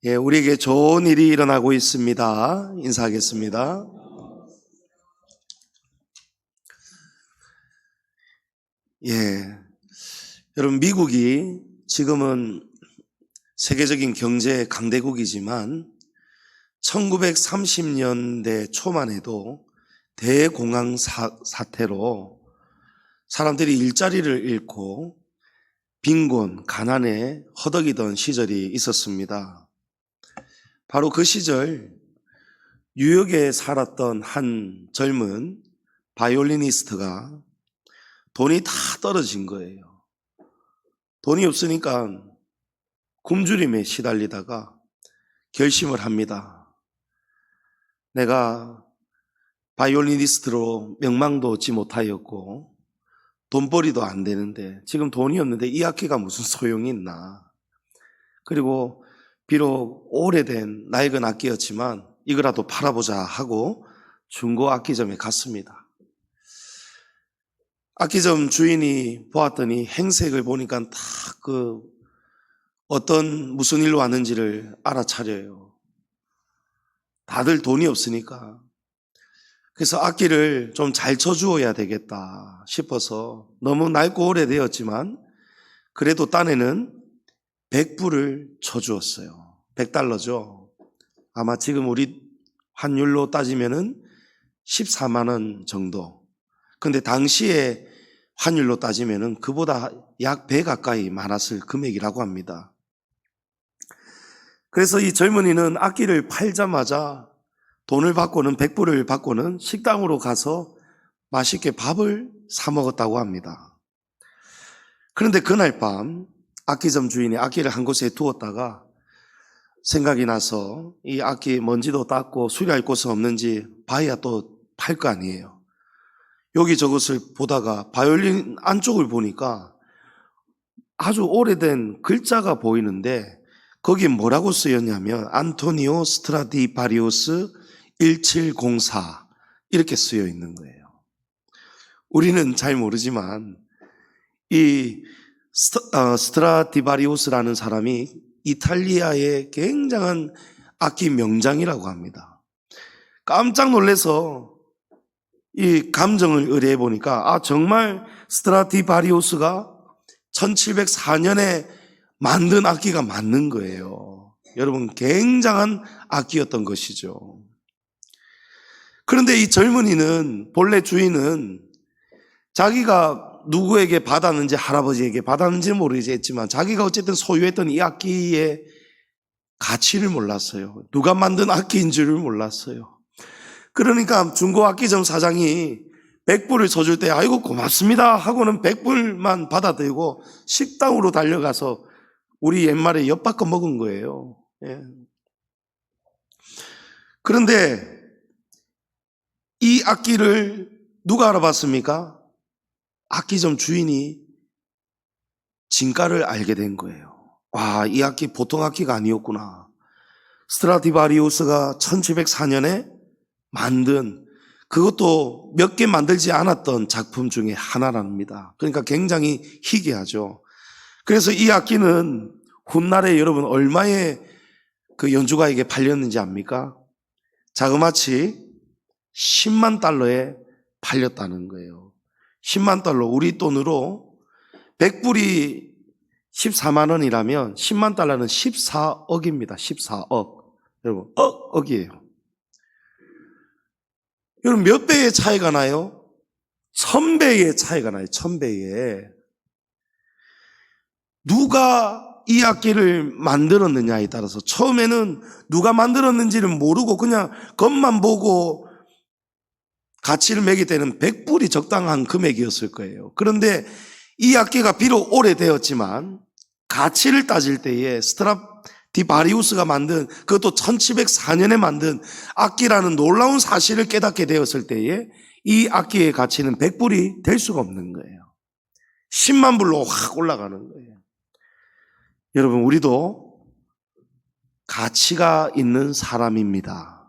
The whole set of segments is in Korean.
우리에게 좋은 일이 일어나고 있습니다. 인사하겠습니다. 여러분, 미국이 지금은 세계적인 경제 강대국이지만 1930년대 초만 해도 대공황 사태로 사람들이 일자리를 잃고 빈곤, 가난에 허덕이던 시절이 있었습니다. 바로 그 시절 뉴욕에 살았던 한 젊은 바이올리니스트가 돈이 다 떨어진 거예요. 돈이 없으니까 굶주림에 시달리다가 결심을 합니다. 내가 바이올리니스트로 명망도 얻지 못하였고 돈벌이도 안 되는데 지금 돈이 없는데 이 악기가 무슨 소용이 있나. 그리고 비록 오래된 낡은 악기였지만 이거라도 팔아보자 하고 중고 악기점에 갔습니다. 악기점 주인이 보았더니 행색을 보니까 다 무슨 일로 왔는지를 알아차려요. 다들 돈이 없으니까. 그래서 악기를 좀 잘 쳐주어야 되겠다 싶어서 너무 낡고 오래되었지만 그래도 딴에는 100불을 쳐주었어요. 100달러죠. 아마 지금 우리 환율로 따지면은 14만 원 정도. 근데 당시에 환율로 따지면은 그보다 약 100 가까이 많았을 금액이라고 합니다. 그래서 이 젊은이는 악기를 팔자마자 돈을 받고는 100불을 받고는 식당으로 가서 맛있게 밥을 사 먹었다고 합니다. 그런데 그날 밤 악기점 주인이 악기를 한 곳에 두었다가 생각이 나서 이 악기 먼지도 닦고 수리할 곳은 없는지 봐야 또 팔 거 아니에요. 여기저것을 보다가 바이올린 안쪽을 보니까 아주 오래된 글자가 보이는데 거기에 뭐라고 쓰였냐면 안토니오 스트라디바리우스 1704 이렇게 쓰여 있는 거예요. 우리는 잘 모르지만 이 스트라디바리우스라는 사람이 이탈리아의 굉장한 악기 명장이라고 합니다. 깜짝 놀라서 이 감정을 의뢰해 보니까 정말 스트라디바리우스가 1704년에 만든 악기가 맞는 거예요. 여러분, 굉장한 악기였던 것이죠. 그런데 이 젊은이는, 본래 주인은 자기가 누구에게 받았는지, 할아버지에게 받았는지 모르겠지만 자기가 어쨌든 소유했던 이 악기의 가치를 몰랐어요. 누가 만든 악기인 줄을 몰랐어요. 그러니까 중고악기점 사장이 100불을 쳐줄 때 아이고 고맙습니다 하고는 100불만 받아들이고 식당으로 달려가서 우리 옛말에 엿바꿔 먹은 거예요. 그런데 이 악기를 누가 알아봤습니까? 악기점 주인이 진가를 알게 된 거예요. 이 악기 보통 악기가 아니었구나. 스트라디바리우스가 1704년에 만든, 그것도 몇 개 만들지 않았던 작품 중에 하나랍니다. 그러니까 굉장히 희귀하죠. 그래서 이 악기는 훗날에 여러분 얼마에 그 연주가에게 팔렸는지 압니까? 자그마치 10만 달러에 팔렸다는 거예요. 10만 달러, 우리 돈으로 100불이 14만 원이라면 10만 달러는 14억입니다. 14억. 여러분, 억이에요. 여러분, 몇 배의 차이가 나요? 1000배의 차이가 나요. 1000배의. 누가 이 악기를 만들었느냐에 따라서 처음에는 누가 만들었는지를 모르고 그냥 겉만 보고 가치를 매길 때는 100불이 적당한 금액이었을 거예요. 그런데 이 악기가 비록 오래되었지만 가치를 따질 때에 스트라디바리우스가 만든, 그것도 1704년에 만든 악기라는 놀라운 사실을 깨닫게 되었을 때에 이 악기의 가치는 100불이 될 수가 없는 거예요. 10만 불로 확 올라가는 거예요. 여러분, 우리도 가치가 있는 사람입니다.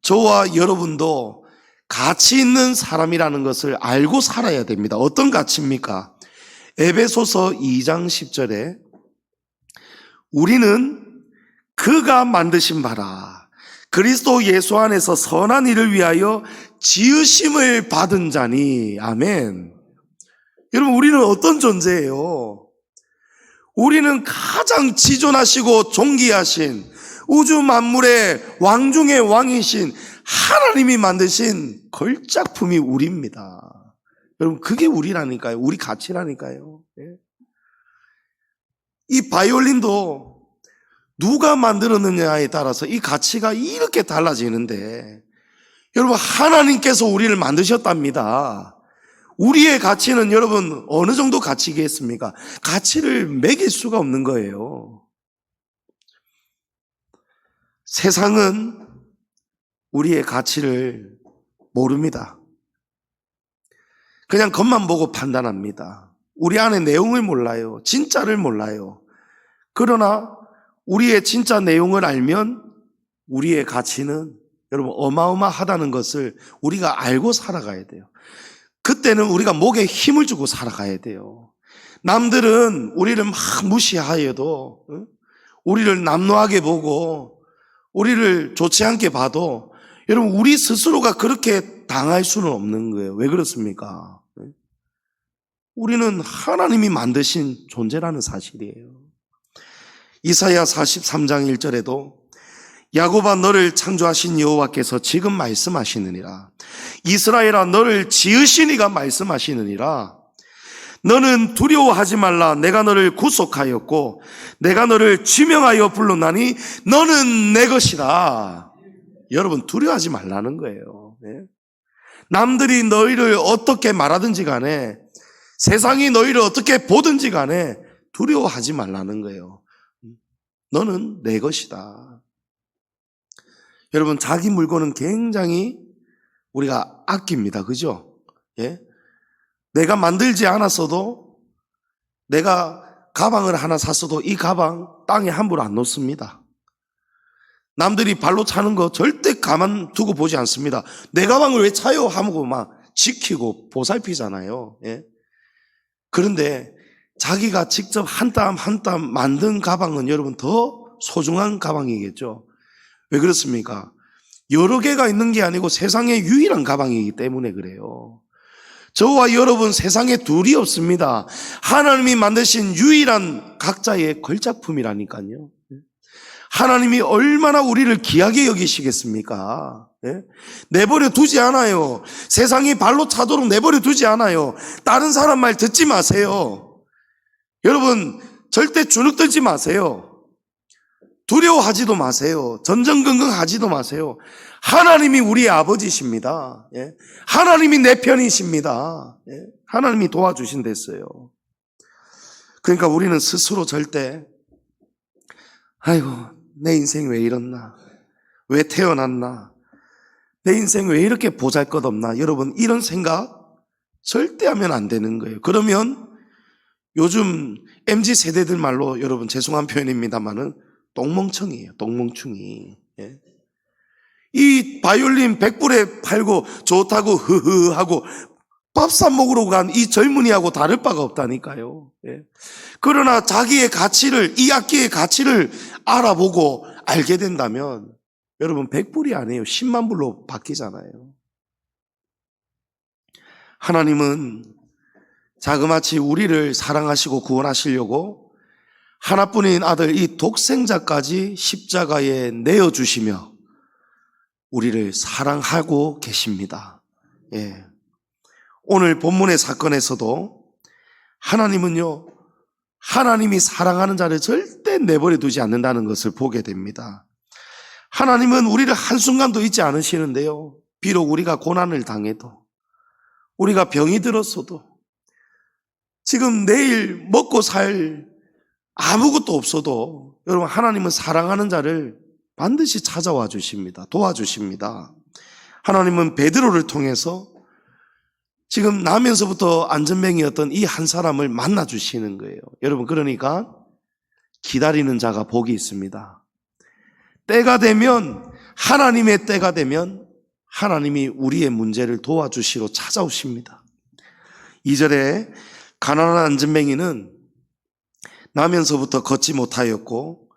저와 여러분도 가치 있는 사람이라는 것을 알고 살아야 됩니다. 어떤 가치입니까? 에베소서 2장 10절에 우리는 그가 만드신 바라 그리스도 예수 안에서 선한 일을 위하여 지으심을 받은 자니. 아멘. 여러분, 우리는 어떤 존재예요? 우리는 가장 지존하시고 존귀하신 우주 만물의 왕 중의 왕이신 하나님이 만드신 걸작품이 우리입니다. 여러분, 그게 우리라니까요. 우리 가치라니까요. 이 바이올린도 누가 만들었느냐에 따라서 이 가치가 이렇게 달라지는데, 여러분, 하나님께서 우리를 만드셨답니다. 우리의 가치는 여러분 어느 정도 가치겠습니까? 가치를 매길 수가 없는 거예요. 세상은 우리의 가치를 모릅니다. 그냥 겉만 보고 판단합니다. 우리 안에 내용을 몰라요. 진짜를 몰라요. 그러나 우리의 진짜 내용을 알면 우리의 가치는 여러분 어마어마하다는 것을 우리가 알고 살아가야 돼요. 그때는 우리가 목에 힘을 주고 살아가야 돼요. 남들은 우리를 막 무시하여도, 우리를 남노하게 보고 우리를 좋지 않게 봐도 여러분 우리 스스로가 그렇게 당할 수는 없는 거예요. 왜 그렇습니까? 우리는 하나님이 만드신 존재라는 사실이에요. 이사야 43장 1절에도 야곱아 너를 창조하신 여호와께서 지금 말씀하시느니라. 이스라엘아 너를 지으신 이가 말씀하시느니라. 너는 두려워하지 말라. 내가 너를 구속하였고 내가 너를 지명하여 불렀나니 너는 내 것이다. 여러분 두려워하지 말라는 거예요. 남들이 너희를 어떻게 말하든지 간에, 세상이 너희를 어떻게 보든지 간에 두려워하지 말라는 거예요. 너는 내 것이다. 여러분, 자기 물건은 굉장히 우리가 아낍니다. 그죠? 예? 내가 만들지 않았어도, 내가 가방을 하나 샀어도 이 가방 땅에 함부로 안 놓습니다. 남들이 발로 차는 거 절대 가만두고 보지 않습니다. 내 가방을 왜 차요? 하고 막 지키고 보살피잖아요. 예? 그런데 자기가 직접 한 땀 한 땀 만든 가방은 여러분 더 소중한 가방이겠죠. 왜 그렇습니까? 여러 개가 있는 게 아니고 세상에 유일한 가방이기 때문에 그래요. 저와 여러분 세상에 둘이 없습니다. 하나님이 만드신 유일한 각자의 걸작품이라니까요. 하나님이 얼마나 우리를 귀하게 여기시겠습니까? 내버려 두지 않아요. 세상이 발로 차도록 내버려 두지 않아요. 다른 사람 말 듣지 마세요. 여러분 절대 주눅 들지 마세요. 두려워하지도 마세요. 전전긍긍하지도 마세요. 하나님이 우리의 아버지십니다. 하나님이 내 편이십니다. 하나님이 도와주신댔어요. 그러니까 우리는 스스로 절대 아이고 내 인생 왜 이렇나, 왜 태어났나, 내 인생 왜 이렇게 보잘것없나, 여러분 이런 생각 절대 하면 안 되는 거예요. 그러면 요즘 MZ세대들 말로 여러분 죄송한 표현입니다만은 똥멍청이에요. 똥멍충이. 이 바이올린 100불에 팔고 좋다고 흐흐하고 밥 사 먹으러 간 이 젊은이하고 다를 바가 없다니까요. 그러나 자기의 가치를, 이 악기의 가치를 알아보고 알게 된다면 여러분 100불이 아니에요. 10만 불로 바뀌잖아요. 하나님은 자그마치 우리를 사랑하시고 구원하시려고 하나뿐인 아들 이 독생자까지 십자가에 내어주시며 우리를 사랑하고 계십니다. 오늘 본문의 사건에서도 하나님은요, 하나님이 사랑하는 자를 절대 내버려 두지 않는다는 것을 보게 됩니다. 하나님은 우리를 한순간도 잊지 않으시는데요, 비록 우리가 고난을 당해도, 우리가 병이 들었어도, 지금 내일 먹고 살 아무것도 없어도 여러분 하나님은 사랑하는 자를 반드시 찾아와 주십니다. 도와주십니다. 하나님은 베드로를 통해서 지금 나면서부터 안전뱅이였던 이 한 사람을 만나 주시는 거예요. 여러분 그러니까 기다리는 자가 복이 있습니다. 때가 되면, 하나님의 때가 되면 하나님이 우리의 문제를 도와주시러 찾아오십니다. 2절에 가난한 안전뱅이는 나면서부터 걷지 못하였고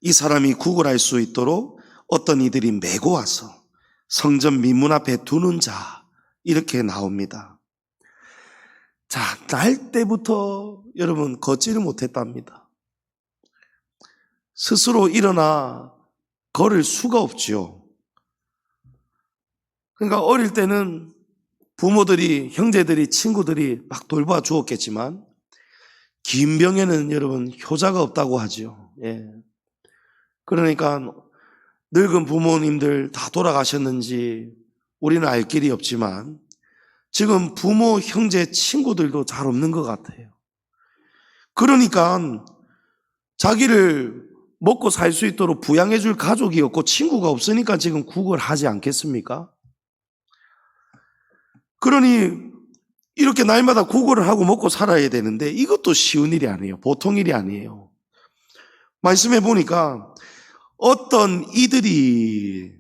이 사람이 구걸할 수 있도록 어떤 이들이 메고 와서 성전 민문 앞에 두는 자, 이렇게 나옵니다. 자, 날 때부터 여러분 걷지를 못했답니다. 스스로 일어나 걸을 수가 없지요. 그러니까 어릴 때는 부모들이, 형제들이, 친구들이 막 돌봐 주었겠지만 긴 병에는 여러분 효자가 없다고 하죠. 예. 그러니까 늙은 부모님들 다 돌아가셨는지 우리는 알 길이 없지만 지금 부모, 형제, 친구들도 잘 없는 것 같아요. 그러니까 자기를 먹고 살 수 있도록 부양해 줄 가족이 없고 친구가 없으니까 지금 구걸하지 않겠습니까? 그러니 이렇게 날마다 구걸을 하고 먹고 살아야 되는데 이것도 쉬운 일이 아니에요. 보통 일이 아니에요. 말씀해 보니까 어떤 이들이,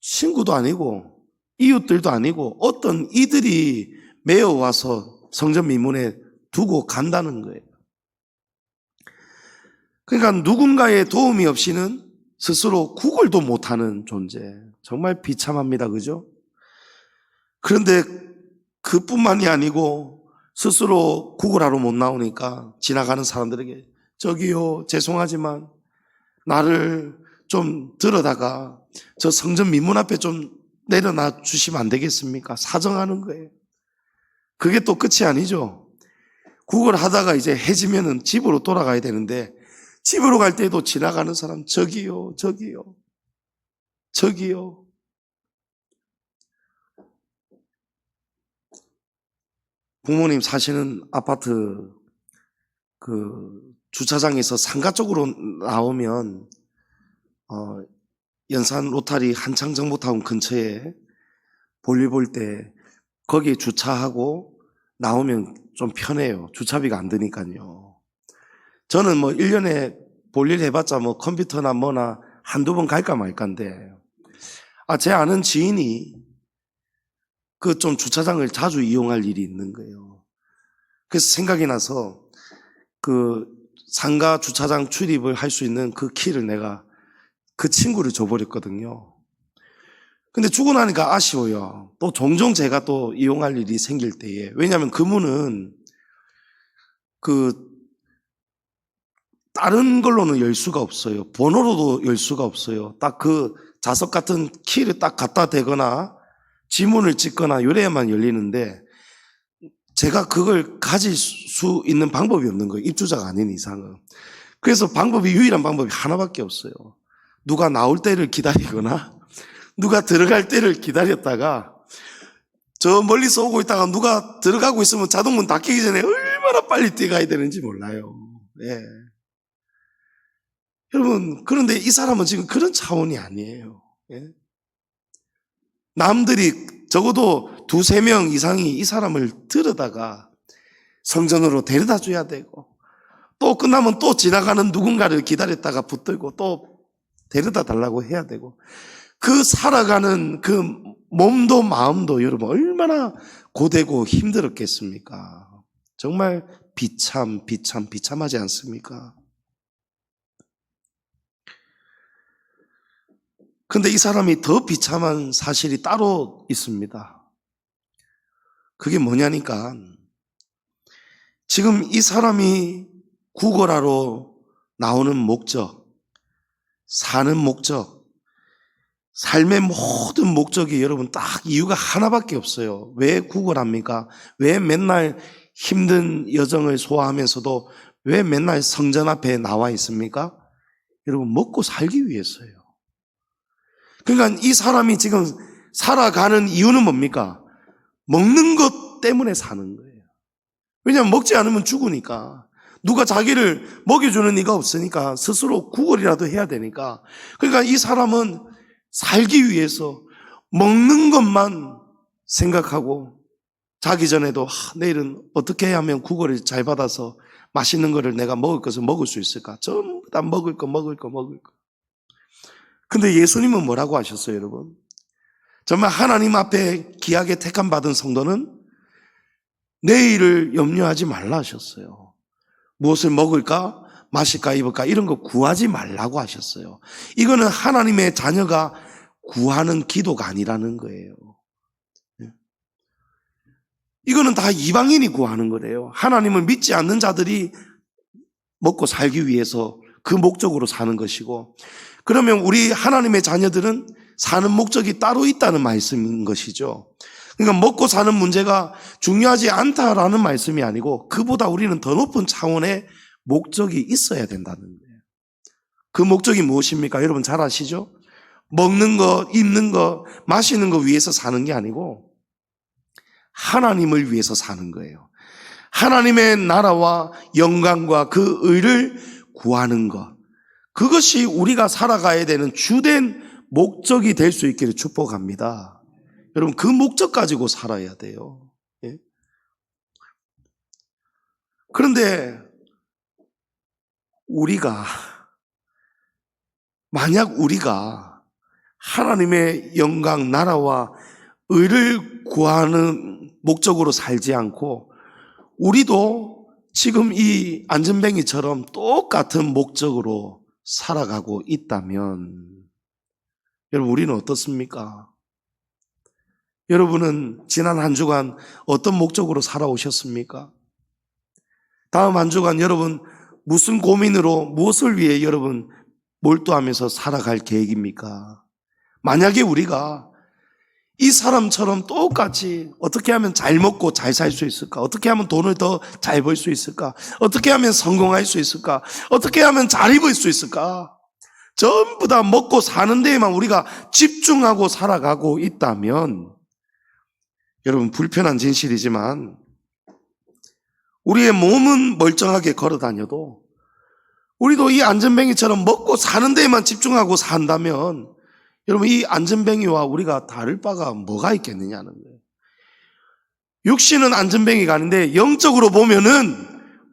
친구도 아니고 이웃들도 아니고 어떤 이들이 메어와서 성전 미문에 두고 간다는 거예요. 그러니까 누군가의 도움이 없이는 스스로 구걸도 못하는 존재. 정말 비참합니다. 그죠? 그런데 그뿐만이 아니고 스스로 구걸하러 못 나오니까 지나가는 사람들에게 저기요, 죄송하지만 나를 좀 들어다가 저 성전 민문 앞에 좀 내려놔 주시면 안 되겠습니까? 사정하는 거예요. 그게 또 끝이 아니죠. 구걸하다가 이제 해지면은 집으로 돌아가야 되는데 집으로 갈 때도 지나가는 사람 저기요, 저기요, 저기요. 부모님 사시는 아파트 그 주차장에서 상가 쪽으로 나오면 연산 로타리 한창정보타운 근처에 볼일 볼 때 거기에 주차하고 나오면 좀 편해요. 주차비가 안 드니까요. 저는 뭐 1년에 볼일 해봤자 뭐 컴퓨터나 뭐나 한두 번 갈까 말까인데 제 아는 지인이 그 좀 주차장을 자주 이용할 일이 있는 거예요. 그래서 생각이 나서 그 상가 주차장 출입을 할 수 있는 그 키를 내가 그 친구를 줘버렸거든요. 근데 주고 나니까 아쉬워요. 또 종종 제가 또 이용할 일이 생길 때에. 왜냐하면 그 문은 그 다른 걸로는 열 수가 없어요. 번호로도 열 수가 없어요. 딱 그 자석 같은 키를 딱 갖다 대거나 지문을 찍거나 요래야만 열리는데 제가 그걸 가질 수 있는 방법이 없는 거예요. 입주자가 아닌 이상은. 그래서 유일한 방법이 하나밖에 없어요. 누가 나올 때를 기다리거나 누가 들어갈 때를 기다렸다가 저 멀리서 오고 있다가 누가 들어가고 있으면 자동문 닫히기 전에 얼마나 빨리 뛰어가야 되는지 몰라요. 예. 여러분, 그런데 이 사람은 지금 그런 차원이 아니에요. 예? 남들이 적어도 2-3명 이상이 이 사람을 들여다가 성전으로 데려다 줘야 되고 또 끝나면 또 지나가는 누군가를 기다렸다가 붙들고 또 데려다 달라고 해야 되고 그 살아가는 그 몸도 마음도 여러분 얼마나 고되고 힘들었겠습니까? 정말 비참하지 않습니까? 근데 이 사람이 더 비참한 사실이 따로 있습니다. 그게 뭐냐니까 지금 이 사람이 구걸하러 나오는 목적, 사는 목적, 삶의 모든 목적이 여러분 딱 이유가 하나밖에 없어요. 왜 구걸합니까? 왜 맨날 힘든 여정을 소화하면서도 왜 맨날 성전 앞에 나와 있습니까? 여러분 먹고 살기 위해서요. 그러니까 이 사람이 지금 살아가는 이유는 뭡니까? 먹는 것 때문에 사는 거예요. 왜냐하면 먹지 않으면 죽으니까. 누가 자기를 먹여주는 이가 없으니까 스스로 구걸이라도 해야 되니까. 그러니까 이 사람은 살기 위해서 먹는 것만 생각하고 자기 전에도 내일은 어떻게 하면 구걸을 잘 받아서 맛있는 거를 내가 먹을 것을 먹을 수 있을까? 전부 다 먹을 거. 근데 예수님은 뭐라고 하셨어요, 여러분? 정말 하나님 앞에 귀하게 택함 받은 성도는 내일을 염려하지 말라 하셨어요. 무엇을 먹을까? 마실까 입을까 이런 거 구하지 말라고 하셨어요. 이거는 하나님의 자녀가 구하는 기도가 아니라는 거예요. 이거는 다 이방인이 구하는 거래요. 하나님을 믿지 않는 자들이 먹고 살기 위해서 그 목적으로 사는 것이고, 그러면 우리 하나님의 자녀들은 사는 목적이 따로 있다는 말씀인 것이죠. 그러니까 먹고 사는 문제가 중요하지 않다라는 말씀이 아니고 그보다 우리는 더 높은 차원의 목적이 있어야 된다는 거예요. 그 목적이 무엇입니까? 여러분 잘 아시죠? 먹는 거, 입는 거, 마시는 거 위해서 사는 게 아니고 하나님을 위해서 사는 거예요. 하나님의 나라와 영광과 그 의를 구하는 것, 그것이 우리가 살아가야 되는 주된 목적이 될 수 있기를 축복합니다. 여러분 그 목적 가지고 살아야 돼요. 예? 그런데 만약 우리가 하나님의 영광, 나라와 의를 구하는 목적으로 살지 않고 우리도 지금 이 안전뱅이처럼 똑같은 목적으로 살아가고 있다면 여러분 우리는 어떻습니까? 여러분은 지난 한 주간 어떤 목적으로 살아오셨습니까? 다음 한 주간 여러분 무슨 고민으로 무엇을 위해 여러분 몰두하면서 살아갈 계획입니까? 만약에 우리가 이 사람처럼 똑같이 어떻게 하면 잘 먹고 잘 살 수 있을까? 어떻게 하면 돈을 더 잘 벌 수 있을까? 어떻게 하면 성공할 수 있을까? 어떻게 하면 잘 입을 수 있을까? 전부 다 먹고 사는 데에만 우리가 집중하고 살아가고 있다면 여러분 불편한 진실이지만 우리의 몸은 멀쩡하게 걸어 다녀도 우리도 이 안전뱅이처럼 먹고 사는 데에만 집중하고 산다면 여러분 이 안전뱅이와 우리가 다를 바가 뭐가 있겠느냐는 거예요. 육신은 안전뱅이가 아닌데 영적으로 보면은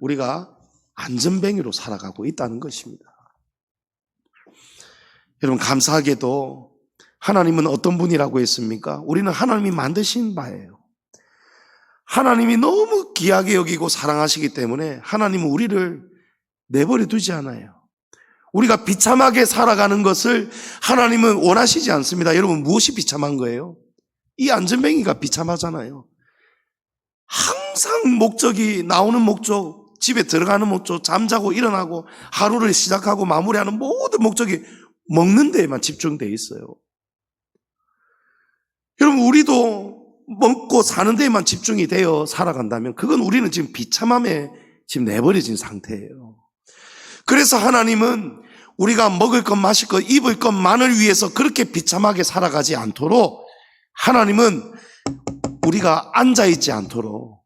우리가 안전뱅이로 살아가고 있다는 것입니다. 여러분 감사하게도 하나님은 어떤 분이라고 했습니까? 우리는 하나님이 만드신 바예요. 하나님이 너무 귀하게 여기고 사랑하시기 때문에 하나님은 우리를 내버려 두지 않아요. 우리가 비참하게 살아가는 것을 하나님은 원하시지 않습니다. 여러분 무엇이 비참한 거예요? 이 안전뱅이가 비참하잖아요. 항상 목적이 나오는 목적, 집에 들어가는 목적, 잠자고 일어나고 하루를 시작하고 마무리하는 모든 목적이 먹는 데에만 집중되어 있어요. 여러분 우리도 먹고 사는 데에만 집중이 되어 살아간다면 그건 우리는 지금 비참함에 지금 내버려진 상태예요. 그래서 하나님은 우리가 먹을 것, 마실 것, 입을 것만을 위해서 그렇게 비참하게 살아가지 않도록 하나님은 우리가 앉아있지 않도록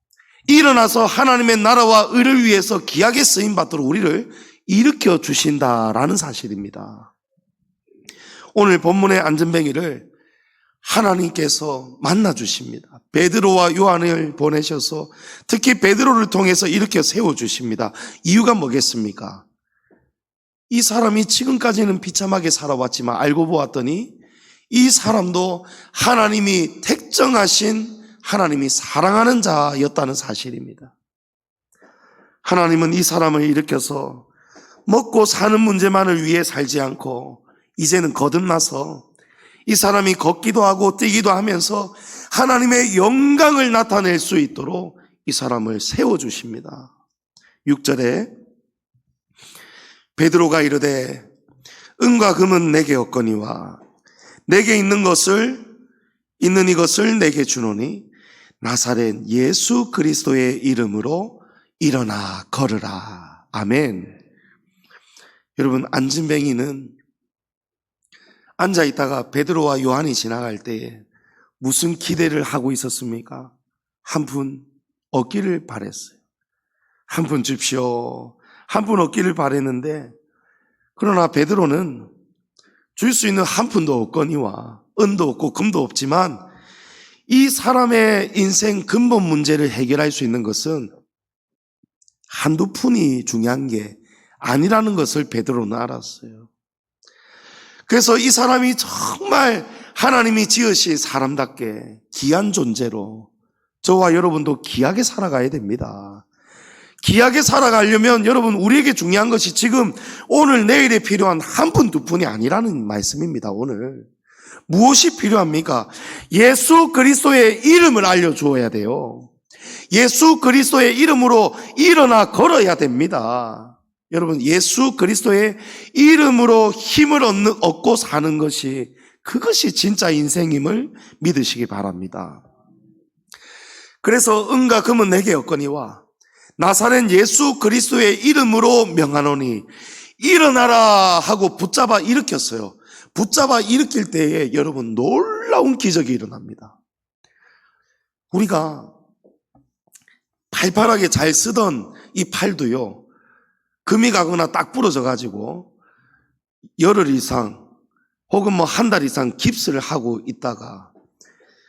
일어나서 하나님의 나라와 의를 위해서 귀하게 쓰임받도록 우리를 일으켜 주신다라는 사실입니다. 오늘 본문의 안전뱅이를 하나님께서 만나 주십니다. 베드로와 요한을 보내셔서 특히 베드로를 통해서 일으켜 세워 주십니다. 이유가 뭐겠습니까? 이 사람이 지금까지는 비참하게 살아왔지만 알고 보았더니 이 사람도 하나님이 택정하신 하나님이 사랑하는 자였다는 사실입니다. 하나님은 이 사람을 일으켜서 먹고 사는 문제만을 위해 살지 않고 이제는 거듭나서 이 사람이 걷기도 하고 뛰기도 하면서 하나님의 영광을 나타낼 수 있도록 이 사람을 세워주십니다. 6절에 베드로가 이르되 은과 금은 내게 없거니와 내게 있는 이것을 내게 주노니 나사렛 예수 그리스도의 이름으로 일어나 걸으라. 아멘. 여러분 안진뱅이는 앉아있다가 베드로와 요한이 지나갈 때에 무슨 기대를 하고 있었습니까? 한 푼 얻기를 바랬어요. 한 푼 줍시오. 한 푼 얻기를 바랬는데 그러나 베드로는 줄 수 있는 한 푼도 없거니와 은도 없고 금도 없지만 이 사람의 인생 근본 문제를 해결할 수 있는 것은 한두 푼이 중요한 게 아니라는 것을 베드로는 알았어요. 그래서 이 사람이 정말 하나님이 지으신 사람답게 귀한 존재로 저와 여러분도 귀하게 살아가야 됩니다. 귀하게 살아가려면 여러분 우리에게 중요한 것이 지금 오늘 내일에 필요한 한 분 두 분이 아니라는 말씀입니다. 오늘 무엇이 필요합니까? 예수 그리스도의 이름을 알려주어야 돼요. 예수 그리스도의 이름으로 일어나 걸어야 됩니다. 여러분 예수 그리스도의 이름으로 힘을 얻고 사는 것이 그것이 진짜 인생임을 믿으시기 바랍니다. 그래서 은과 금은 내게 없거니와 나사렛 예수 그리스도의 이름으로 명하노니 일어나라 하고 붙잡아 일으켰어요. 붙잡아 일으킬 때에 여러분 놀라운 기적이 일어납니다. 우리가 팔팔하게 잘 쓰던 이 팔도요, 금이 가거나 딱 부러져 가지고 열흘 이상 혹은 뭐 한 달 이상 깁스를 하고 있다가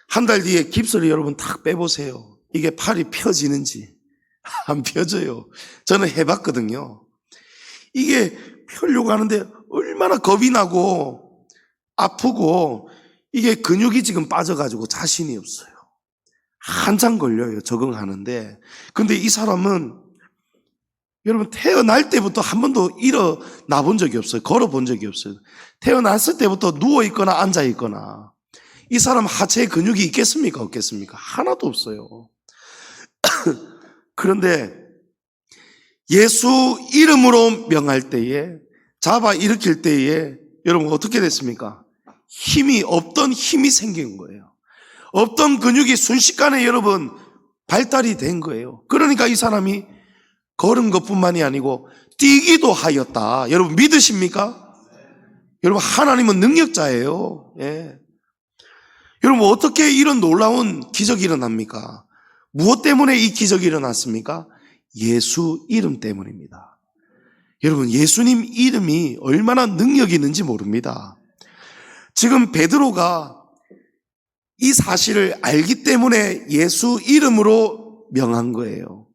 한 달 뒤에 깁스를 여러분 딱 빼보세요. 이게 팔이 펴지는지 안 펴져요. 저는 해봤거든요. 이게 펴려고 하는데 얼마나 겁이 나고 아프고 이게 근육이 지금 빠져가지고 자신이 없어요. 한참 걸려요, 적응하는데. 근데 이 사람은 여러분 태어날 때부터 한 번도 일어나 본 적이 없어요. 걸어 본 적이 없어요. 태어났을 때부터 누워 있거나 앉아 있거나. 이 사람 하체에 근육이 있겠습니까? 없겠습니까? 하나도 없어요. 그런데 예수 이름으로 명할 때에, 잡아 일으킬 때에 여러분 어떻게 됐습니까? 없던 힘이 생긴 거예요. 없던 근육이 순식간에 여러분 발달이 된 거예요. 그러니까 이 사람이 걸은 것뿐만이 아니고 뛰기도 하였다. 여러분 믿으십니까? 여러분 하나님은 능력자예요. 예. 여러분 어떻게 이런 놀라운 기적이 일어납니까? 무엇 때문에 이 기적이 일어났습니까? 예수 이름 때문입니다. 여러분 예수님 이름이 얼마나 능력이 있는지 모릅니다. 지금 베드로가 이 사실을 알기 때문에 예수 이름으로 명한 거예요.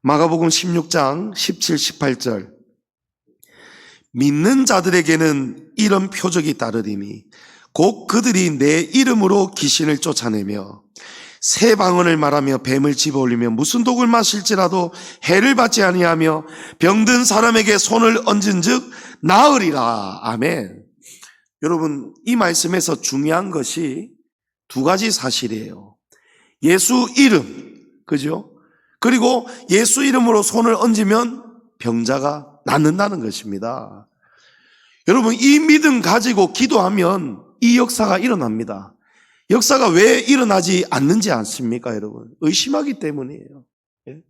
마가복음 16장 17, 18절 믿는 자들에게는 이런 표적이 따르리니 곧 그들이 내 이름으로 귀신을 쫓아내며 새 방언을 말하며 뱀을 집어올리며 무슨 독을 마실지라도 해를 받지 아니하며 병든 사람에게 손을 얹은 즉 나으리라. 아멘. 여러분 이 말씀에서 중요한 것이 두 가지 사실이에요. 예수 이름, 그죠? 그리고 예수 이름으로 손을 얹으면 병자가 낫는다는 것입니다. 여러분 이 믿음 가지고 기도하면 이 역사가 일어납니다. 역사가 왜 일어나지 않는지 아십니까, 여러분? 의심하기 때문이에요. 예?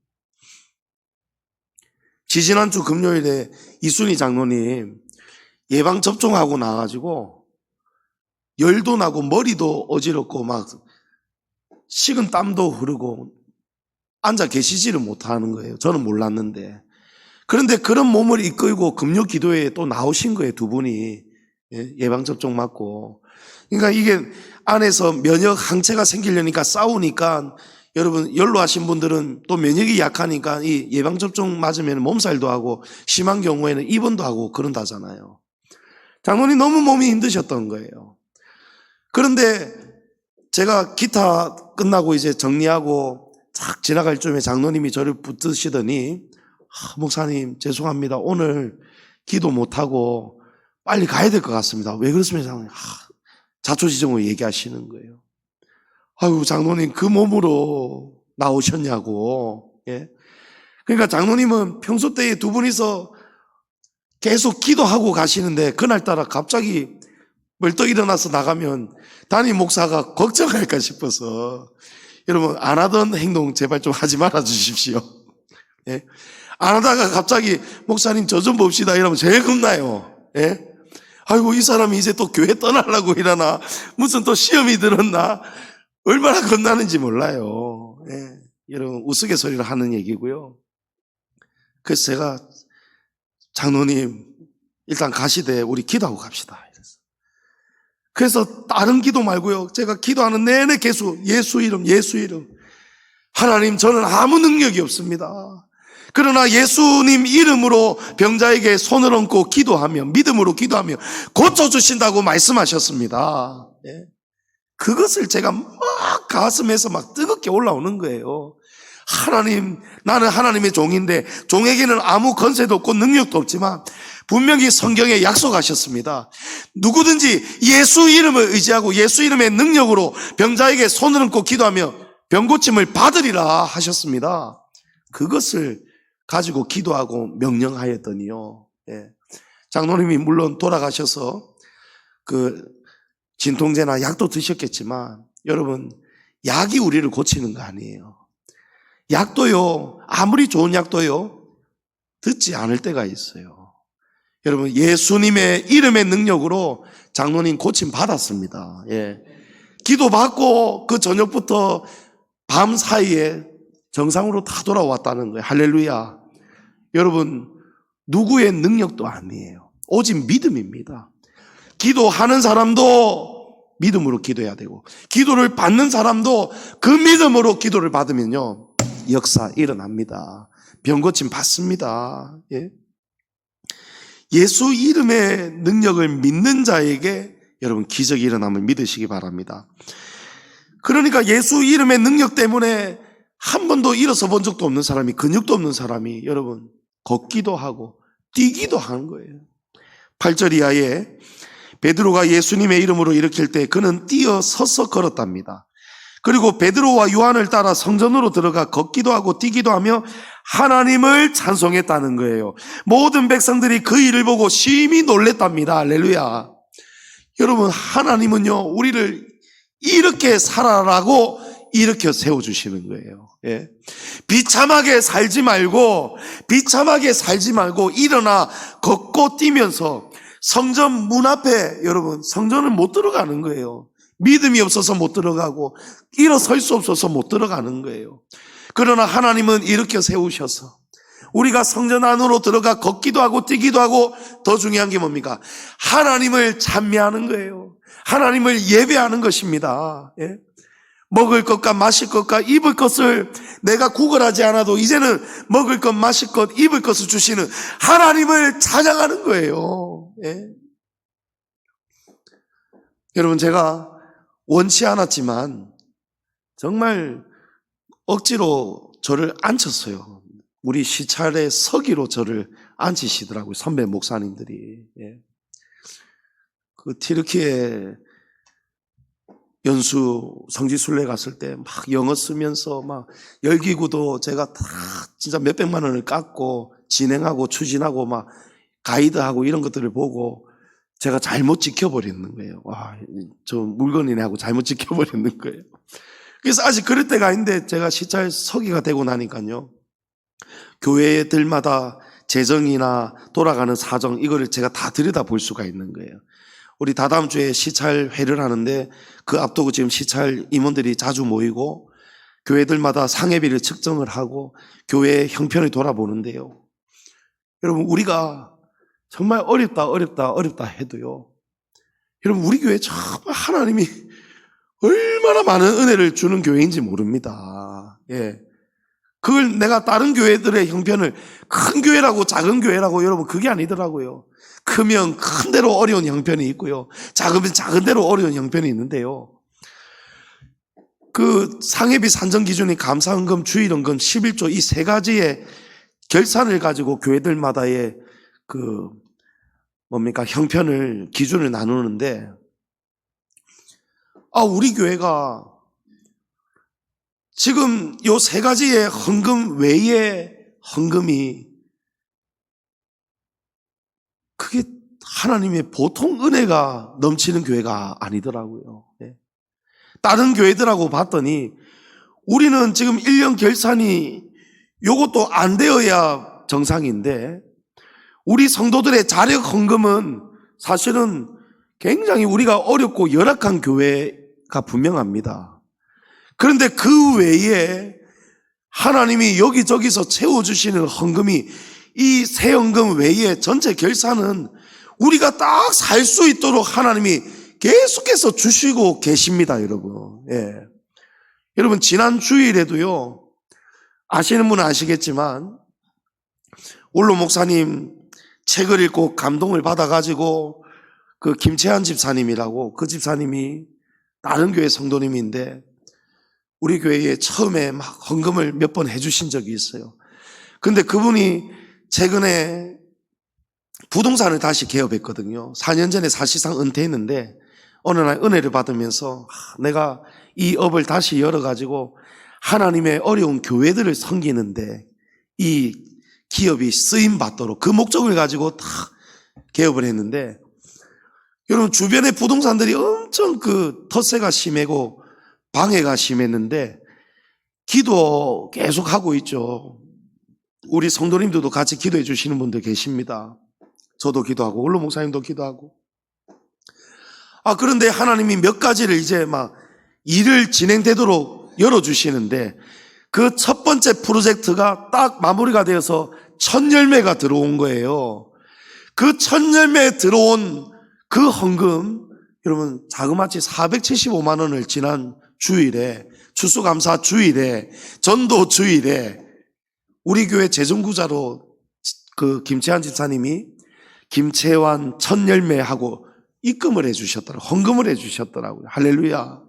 지지난주 금요일에 이순희 장로님 예방접종하고 나가지고 열도 나고 머리도 어지럽고 막 식은 땀도 흐르고 앉아 계시지를 못하는 거예요. 저는 몰랐는데. 그런데 그런 몸을 이끌고 금요 기도회에 또 나오신 거예요, 두 분이. 예방접종 맞고. 그러니까 이게 안에서 면역 항체가 생기려니까 싸우니까 여러분 연로하신 분들은 또 면역이 약하니까 이 예방접종 맞으면 몸살도 하고 심한 경우에는 입원도 하고 그런다잖아요. 장로님 너무 몸이 힘드셨던 거예요. 그런데 제가 기타 끝나고 이제 정리하고 쫙 지나갈 쯤에 장로님이 저를 붙드시더니 목사님 죄송합니다. 오늘 기도 못하고 빨리 가야 될 것 같습니다. 왜 그렇습니까? 장로님? 자초지종을 얘기하시는 거예요. 아유 장로님 그 몸으로 나오셨냐고. 예? 그러니까 장로님은 평소 때에 두 분이서 계속 기도하고 가시는데 그날따라 갑자기 벌떡 일어나서 나가면 담임 목사가 걱정할까 싶어서 여러분 안 하던 행동 제발 좀 하지 말아 주십시오. 예? 안 하다가 갑자기 목사님 저 좀 봅시다 이러면 제일 겁나요. 예? 아이고 이 사람이 이제 또 교회 떠나려고 이러나 무슨 또 시험이 들었나 얼마나 겁나는지 몰라요. 예? 여러분 우스갯소리를 하는 얘기고요. 그래서 제가 장로님 일단 가시되 우리 기도하고 갑시다. 그래서 다른 기도 말고요. 제가 기도하는 내내 계속 예수 이름, 예수 이름. 하나님 저는 아무 능력이 없습니다. 그러나 예수님 이름으로 병자에게 손을 얹고 기도하며 믿음으로 기도하며 고쳐주신다고 말씀하셨습니다. 예. 그것을 제가 막 가슴에서 막 뜨겁게 올라오는 거예요. 하나님, 나는 하나님의 종인데 종에게는 아무 권세도 없고 능력도 없지만 분명히 성경에 약속하셨습니다. 누구든지 예수 이름을 의지하고 예수 이름의 능력으로 병자에게 손을 얹고 기도하며 병고침을 받으리라 하셨습니다. 그것을 가지고 기도하고 명령하였더니요. 예. 장로님이 물론 돌아가셔서 그 진통제나 약도 드셨겠지만 여러분, 약이 우리를 고치는 거 아니에요. 약도요, 아무리 좋은 약도요, 듣지 않을 때가 있어요. 여러분, 예수님의 이름의 능력으로 장로님 고침 받았습니다. 예. 기도받고 그 저녁부터 밤 사이에 정상으로 다 돌아왔다는 거예요. 할렐루야. 여러분, 누구의 능력도 아니에요. 오직 믿음입니다. 기도하는 사람도 믿음으로 기도해야 되고, 기도를 받는 사람도 그 믿음으로 기도를 받으면요, 역사 일어납니다. 병고침 받습니다. 예? 예수 이름의 능력을 믿는 자에게 여러분 기적이 일어남을 믿으시기 바랍니다. 그러니까 예수 이름의 능력 때문에 한 번도 일어서 본 적도 없는 사람이, 근육도 없는 사람이 여러분 걷기도 하고 뛰기도 하는 거예요. 8절 이하에 베드로가 예수님의 이름으로 일으킬 때 그는 뛰어 서서 걸었답니다. 그리고 베드로와 요한을 따라 성전으로 들어가 걷기도 하고 뛰기도 하며 하나님을 찬송했다는 거예요. 모든 백성들이 그 일을 보고 심히 놀랬답니다. 할렐루야. 여러분, 하나님은요, 우리를 이렇게 살아라고 일으켜 세워주시는 거예요. 예. 비참하게 살지 말고 일어나 걷고 뛰면서 성전 문 앞에, 여러분, 성전을 못 들어가는 거예요. 믿음이 없어서 못 들어가고 일어설 수 없어서 못 들어가는 거예요. 그러나 하나님은 일으켜 세우셔서 우리가 성전 안으로 들어가 걷기도 하고 뛰기도 하고, 더 중요한 게 뭡니까? 하나님을 찬미하는 거예요. 하나님을 예배하는 것입니다. 예? 먹을 것과 마실 것과 입을 것을 내가 구걸하지 않아도 이제는 먹을 것, 마실 것, 입을 것을 주시는 하나님을 찬양하는 거예요. 예? 여러분, 제가 원치 않았지만 정말 억지로 저를 앉혔어요. 우리 시찰의 서기로 저를 앉히시더라고요. 선배 목사님들이. 예. 그 튀르키예 연수 성지순례 갔을 때 막 영어 쓰면서 막 열기구도 제가 다 진짜 몇백만 원을 깎고 진행하고 추진하고 막 가이드하고 이런 것들을 보고 제가 잘못 지켜버리는 거예요. 와, 저 물건이네 하고 잘못 지켜버리는 거예요. 그래서 아직 그럴 때가 아닌데 제가 시찰 서기가 되고 나니까요, 교회들마다 재정이나 돌아가는 사정, 이거를 제가 다 들여다볼 수가 있는 거예요. 우리 다다음 주에 시찰회를 하는데 그 앞두고 지금 시찰 임원들이 자주 모이고 교회들마다 상회비를 측정을 하고 교회의 형편을 돌아보는데요, 여러분, 우리가 정말 어렵다 해도요, 여러분, 우리 교회 정말 하나님이 얼마나 많은 은혜를 주는 교회인지 모릅니다. 예. 그걸 내가 다른 교회들의 형편을, 큰 교회라고 작은 교회라고, 여러분, 그게 아니더라고요. 크면 큰 대로 어려운 형편이 있고요, 작으면 작은 대로 어려운 형편이 있는데요, 그 상회비 산정 기준이 감사헌금, 주일헌금, 11조 이 세 가지의 결산을 가지고 교회들마다의 그 형편을, 기준을 나누는데, 우리 교회가 지금 요 세 가지의 헌금 외에 헌금이 그게 하나님의 보통 은혜가 넘치는 교회가 아니더라고요. 다른 교회들하고 봤더니 우리는 지금 1년 결산이 요것도 안 되어야 정상인데, 우리 성도들의 자력 헌금은 사실은 굉장히 우리가 어렵고 열악한 교회가 분명합니다. 그런데 그 외에 하나님이 여기저기서 채워주시는 헌금이, 이 새 헌금 외에 전체 결산은 우리가 딱 살 수 있도록 하나님이 계속해서 주시고 계십니다, 여러분. 예. 여러분, 지난 주일에도요, 아시는 분은 아시겠지만 원로 목사님 책을 읽고 감동을 받아가지고 그 김채한 집사님이라고, 그 집사님이 다른 교회 성도님인데 우리 교회에 처음에 막 헌금을 몇 번 해주신 적이 있어요. 근데 그분이 최근에 부동산을 다시 개업했거든요. 4년 전에 사실상 은퇴했는데 어느 날 은혜를 받으면서 내가 이 업을 다시 열어가지고 하나님의 어려운 교회들을 섬기는데 이 기업이 쓰임받도록 그 목적을 가지고 다 개업을 했는데, 여러분 주변에 부동산들이 엄청 그 텃세가 심하고 방해가 심했는데 기도 계속 하고 있죠. 우리 성도님들도 같이 기도해 주시는 분들 계십니다. 저도 기도하고 원로 목사님도 기도하고. 그런데 하나님이 몇 가지를 이제 막 일을 진행되도록 열어주시는데 그 첫 번째 프로젝트가 딱 마무리가 되어서 첫 열매가 들어온 거예요. 그 첫 열매에 들어온 그 헌금, 여러분 자그마치 475만 원을 지난 주일에, 추수감사 주일에, 전도 주일에 우리 교회 재정구자로 그 김채환 집사님이 김채환 첫 열매하고 입금을 해주셨더라고요. 헌금을 해주셨더라고요. 할렐루야.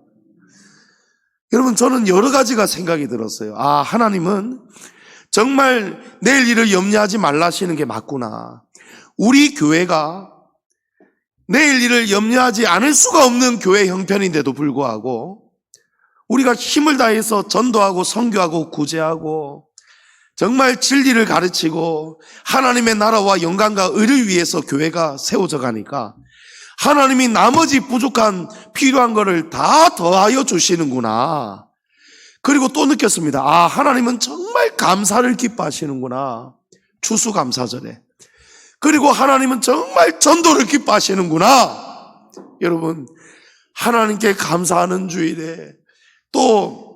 여러분 저는 여러 가지가 생각이 들었어요. 하나님은 정말 내일 일을 염려하지 말라 하시는 게 맞구나. 우리 교회가 내일 일을 염려하지 않을 수가 없는 교회 형편인데도 불구하고 우리가 힘을 다해서 전도하고 선교하고 구제하고 정말 진리를 가르치고 하나님의 나라와 영광과 의를 위해서 교회가 세워져 가니까 하나님이 나머지 부족한 필요한 거를 다 더하여 주시는구나. 그리고 또 느꼈습니다. 하나님은 정말 감사를 기뻐하시는구나. 추수감사절에. 그리고 하나님은 정말 전도를 기뻐하시는구나. 여러분 하나님께 감사하는 주일에 또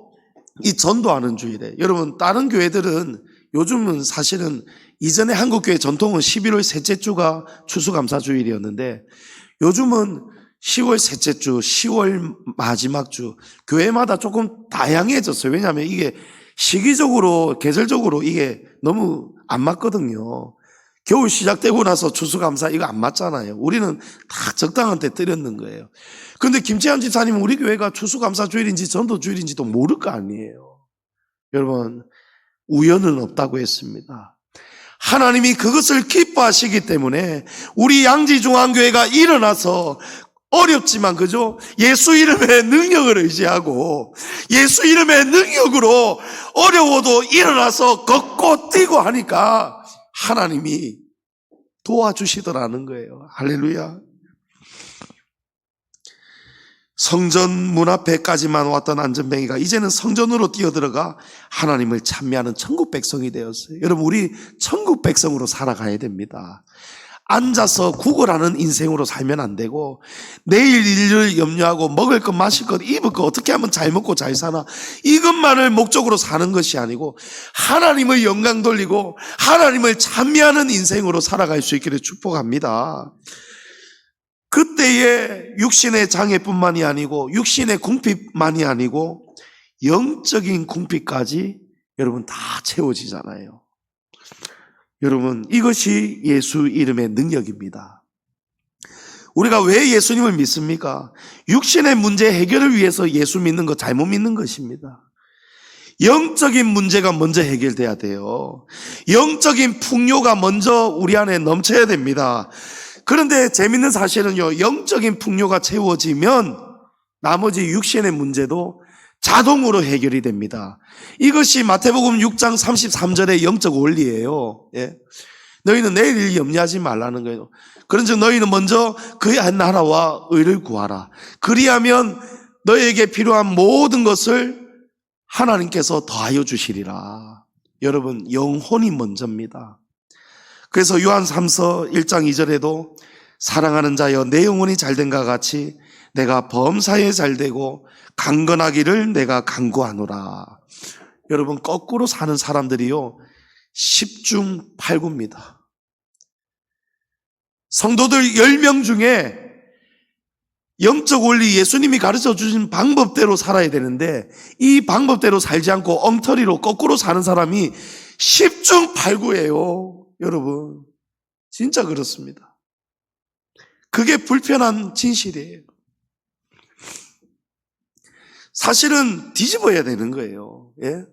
이 전도하는 주일에, 여러분 다른 교회들은 요즘은 사실은 이전에 한국교회 전통은 11월 셋째 주가 추수감사 주일이었는데 요즘은 10월 셋째 주, 10월 마지막 주 교회마다 조금 다양해졌어요. 왜냐하면 이게 시기적으로 계절적으로 이게 너무 안 맞거든요. 겨울 시작되고 나서 추수감사 이거 안 맞잖아요. 우리는 다 적당한 때 드렸는 거예요. 그런데 김채환 집사님은 우리 교회가 추수감사 주일인지 전도 주일인지도 모를 거 아니에요. 여러분 우연은 없다고 했습니다. 하나님이 그것을 기뻐하시기 때문에 우리 양지중앙교회가 일어나서 어렵지만 그죠? 예수 이름의 능력을 의지하고 예수 이름의 능력으로 어려워도 일어나서 걷고 뛰고 하니까 하나님이 도와주시더라는 거예요. 할렐루야. 성전 문 앞에까지만 왔던 안전뱅이가 이제는 성전으로 뛰어들어가 하나님을 찬미하는 천국 백성이 되었어요. 여러분 우리 천국 백성으로 살아가야 됩니다. 앉아서 구걸하는 인생으로 살면 안 되고 내일 일을 염려하고 먹을 것 마실 것 입을 것 어떻게 하면 잘 먹고 잘 사나 이것만을 목적으로 사는 것이 아니고 하나님의 영광 돌리고 하나님을 찬미하는 인생으로 살아갈 수 있기를 축복합니다. 그때의 육신의 장애뿐만이 아니고 육신의 궁핍만이 아니고 영적인 궁핍까지 여러분 다 채워지잖아요. 여러분 이것이 예수 이름의 능력입니다. 우리가 왜 예수님을 믿습니까? 육신의 문제 해결을 위해서 예수 믿는 거 잘못 믿는 것입니다. 영적인 문제가 먼저 해결돼야 돼요. 영적인 풍요가 먼저 우리 안에 넘쳐야 됩니다. 그런데 재밌는 사실은요, 영적인 풍요가 채워지면 나머지 육신의 문제도 자동으로 해결이 됩니다. 이것이 마태복음 6장 33절의 영적 원리예요. 예. 너희는 내일 일 염려하지 말라는 거예요. 그런즉 너희는 먼저 그의 한 나라와 의를 구하라. 그리하면 너희에게 필요한 모든 것을 하나님께서 더하여 주시리라. 여러분 영혼이 먼저입니다. 그래서 요한 3서 1장 2절에도 사랑하는 자여 내 영혼이 잘된과 같이 내가 범사에 잘되고 강건하기를 내가 간구하노라. 여러분 거꾸로 사는 사람들이요 10중 8구입니다. 성도들 10명 중에 영적 원리 예수님이 가르쳐 주신 방법대로 살아야 되는데 이 방법대로 살지 않고 엉터리로 거꾸로 사는 사람이 10중 8구예요. 여러분 진짜 그렇습니다. 그게 불편한 진실이에요. 사실은 뒤집어야 되는 거예요. 예?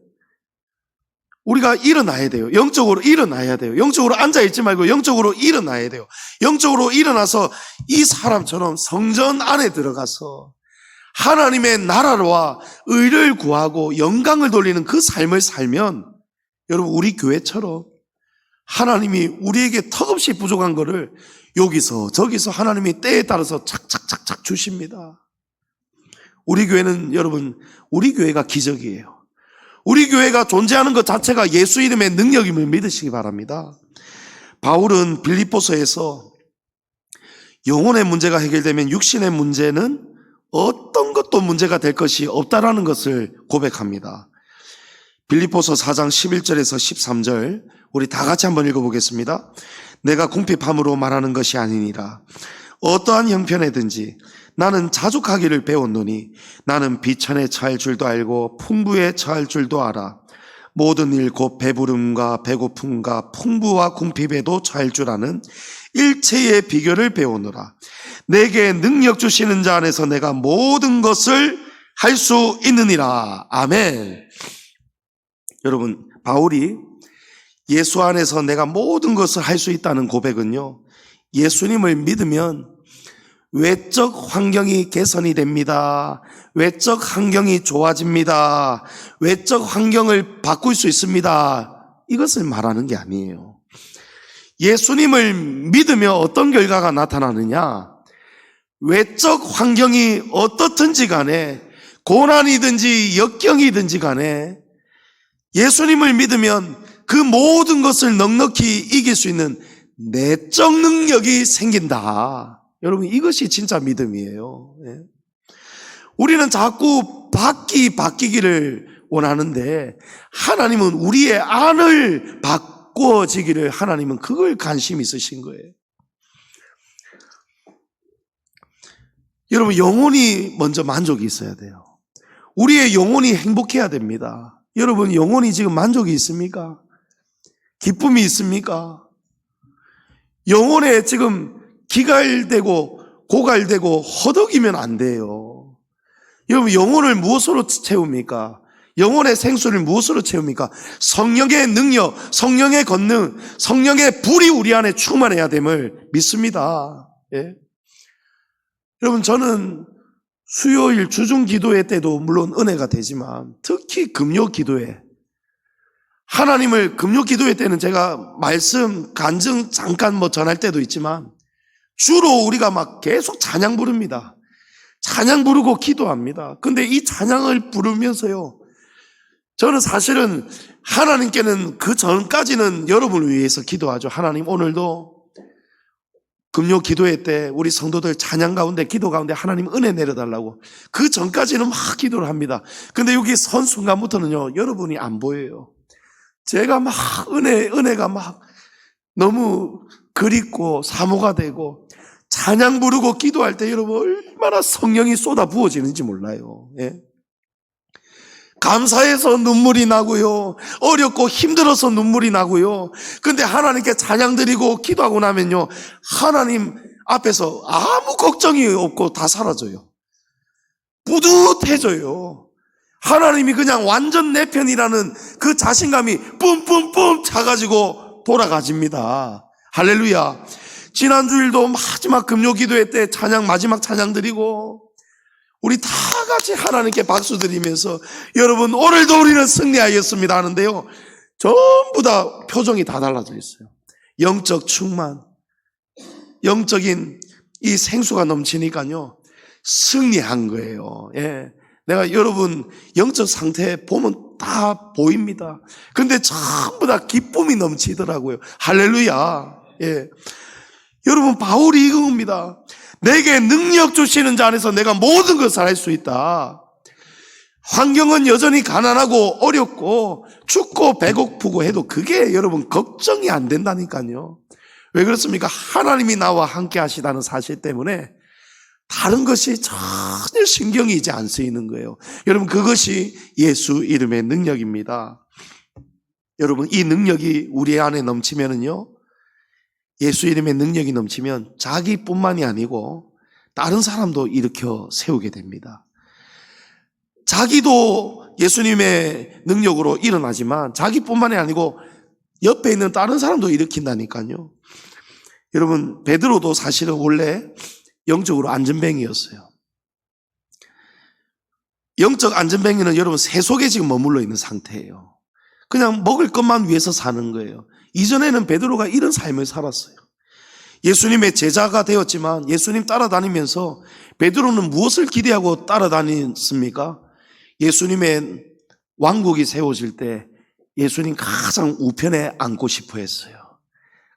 우리가 일어나야 돼요. 영적으로 일어나야 돼요. 영적으로 앉아있지 말고 영적으로 일어나야 돼요. 영적으로 일어나서 이 사람처럼 성전 안에 들어가서 하나님의 나라와 의를 구하고 영광을 돌리는 그 삶을 살면 여러분 우리 교회처럼 하나님이 우리에게 턱없이 부족한 거를 여기서 저기서 하나님이 때에 따라서 착착착착 주십니다. 우리 교회는 여러분 우리 교회가 기적이에요. 우리 교회가 존재하는 것 자체가 예수 이름의 능력임을 믿으시기 바랍니다. 바울은 빌립보서에서 영혼의 문제가 해결되면 육신의 문제는 어떤 것도 문제가 될 것이 없다라는 것을 고백합니다. 빌립보서 4장 11절에서 13절 우리 다 같이 한번 읽어보겠습니다. 내가 궁핍함으로 말하는 것이 아니니라. 어떠한 형편에든지 나는 자족하기를 배웠노니 나는 비천에 처할 줄도 알고 풍부에 처할 줄도 알아. 모든 일 곧 배부름과 배고픔과 풍부와 궁핍에도 처할 줄 아는 일체의 비결을 배우노라. 내게 능력 주시는 자 안에서 내가 모든 것을 할 수 있느니라. 아멘. 여러분, 바울이 예수 안에서 내가 모든 것을 할 수 있다는 고백은요, 예수님을 믿으면 외적 환경이 개선이 됩니다. 외적 환경이 좋아집니다. 외적 환경을 바꿀 수 있습니다. 이것을 말하는 게 아니에요. 예수님을 믿으며 어떤 결과가 나타나느냐? 외적 환경이 어떻든지 간에 고난이든지 역경이든지 간에 예수님을 믿으면 그 모든 것을 넉넉히 이길 수 있는 내적 능력이 생긴다. 여러분 이것이 진짜 믿음이에요. 예. 우리는 자꾸 바뀌기를 원하는데 하나님은 우리의 안을 바꿔지기를 하나님은 그걸 관심 있으신 거예요. 여러분 영혼이 먼저 만족이 있어야 돼요. 우리의 영혼이 행복해야 됩니다. 여러분 영혼이 지금 만족이 있습니까? 기쁨이 있습니까? 영혼에 지금 기갈되고 고갈되고 허덕이면 안 돼요. 여러분 영혼을 무엇으로 채웁니까? 영혼의 생수를 무엇으로 채웁니까? 성령의 능력, 성령의 권능, 성령의 불이 우리 안에 충만해야 됨을 믿습니다. 예? 여러분 저는 수요일 주중 기도회 때도 물론 은혜가 되지만 특히 금요 기도회, 하나님을 금요 기도회 때는 제가 말씀 간증 잠깐 전할 때도 있지만 주로 우리가 막 계속 찬양 부릅니다. 찬양 부르고 기도합니다. 근데 이 찬양을 부르면서요, 저는 사실은 하나님께는 그 전까지는 여러분을 위해서 기도하죠. 하나님 오늘도 금요 기도회 때 우리 성도들 찬양 가운데 기도 가운데 하나님 은혜 내려달라고 그 전까지는 막 기도를 합니다. 근데 여기 선 순간부터는요 여러분이 안 보여요. 제가 막 은혜가 막 너무 그립고 사모가 되고 찬양 부르고 기도할 때 여러분 얼마나 성령이 쏟아 부어지는지 몰라요. 예? 감사해서 눈물이 나고요, 어렵고 힘들어서 눈물이 나고요. 근데 하나님께 찬양 드리고 기도하고 나면요 하나님 앞에서 아무 걱정이 없고 다 사라져요. 뿌듯해져요. 하나님이 그냥 완전 내 편이라는 그 자신감이 뿜뿜뿜 차가지고 돌아가집니다. 할렐루야. 지난주일도 마지막 금요 기도회 때 마지막 찬양 드리고 우리 다 같이 하나님께 박수 드리면서 여러분 오늘도 우리는 승리하였습니다 하는데요, 전부 다 표정이 다 달라져 있어요. 영적 충만, 영적인 이 생수가 넘치니까요 승리한 거예요. 예. 내가 여러분 영적 상태 보면 다 보입니다. 근데 전부 다 기쁨이 넘치더라고요. 할렐루야. 예. 여러분 바울이 이겁니다. 내게 능력 주시는 자 안에서 내가 모든 것을 할 수 있다. 환경은 여전히 가난하고 어렵고 춥고 배고프고 해도 그게 여러분 걱정이 안 된다니까요. 왜 그렇습니까? 하나님이 나와 함께 하시다는 사실 때문에 다른 것이 전혀 신경이 이제 안 쓰이는 거예요. 여러분 그것이 예수 이름의 능력입니다. 여러분 이 능력이 우리 안에 넘치면은요, 예수 이름의 능력이 넘치면 자기뿐만이 아니고 다른 사람도 일으켜 세우게 됩니다. 자기도 예수님의 능력으로 일어나지만 자기뿐만이 아니고 옆에 있는 다른 사람도 일으킨다니까요. 여러분, 베드로도 사실은 원래 영적으로 안전뱅이였어요. 영적 안전뱅이는 여러분 새 속에 지금 머물러 있는 상태예요. 그냥 먹을 것만 위해서 사는 거예요. 이전에는 베드로가 이런 삶을 살았어요. 예수님의 제자가 되었지만 예수님 따라다니면서 베드로는 무엇을 기대하고 따라다녔습니까? 예수님의 왕국이 세워질 때 예수님 가장 우편에 앉고 싶어 했어요.